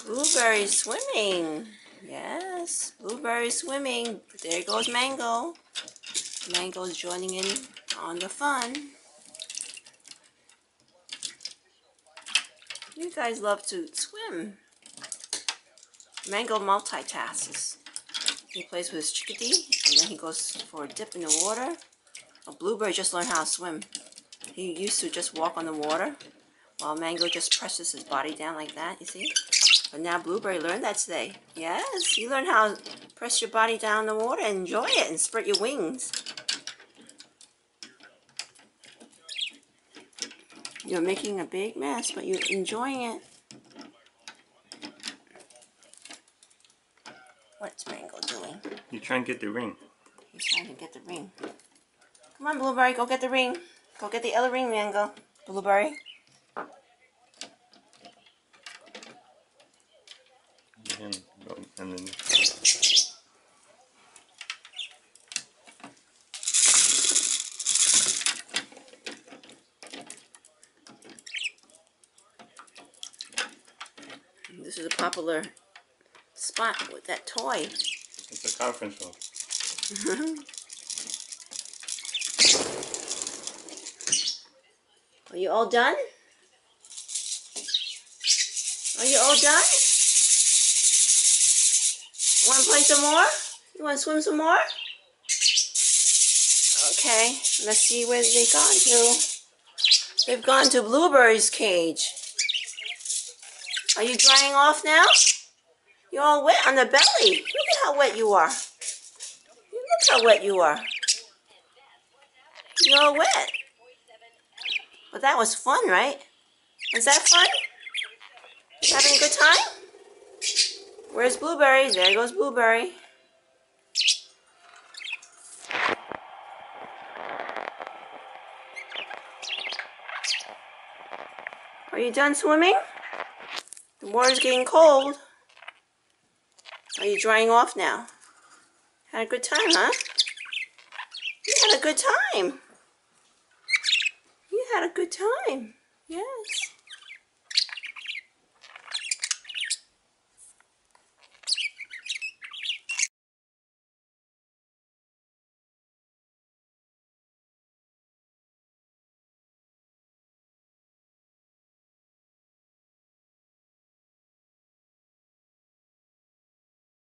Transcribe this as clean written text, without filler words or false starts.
Blueberry swimming. Yes, blueberry swimming. There goes Mango. Mango's joining in on the fun. You guys love to swim. Mango multitasks. He plays with his chickadee, and then he goes for a dip in the water. A Blueberry just learned how to swim. He used to just walk on the water, while Mango just presses his body down like that, you see? But now Blueberry learned that today. Yes, you learn how to press your body down in the water and enjoy it and spread your wings. You're making a big mess, but you're enjoying it. What's Mango doing? You're trying to get the ring. He's trying to get the ring. Come on, Blueberry, go get the ring. Go get the other ring, Mango. Blueberry. And then this is a popular spot with that toy. it's a conference room. Are you all done? Are you all done? You want to play some more? You want to swim some more? Okay, let's see where they've gone to. They've gone to Blueberry's cage. Are you drying off now? You're all wet on the belly. Look at how wet you are. Look how wet you are. You're all wet. But that was fun, right? Was that fun? Having a good time? Where's Blueberry? There goes Blueberry. Are you done swimming? The water's getting cold. Are you drying off now? Had a good time, huh? You had a good time. You had a good time. Yes.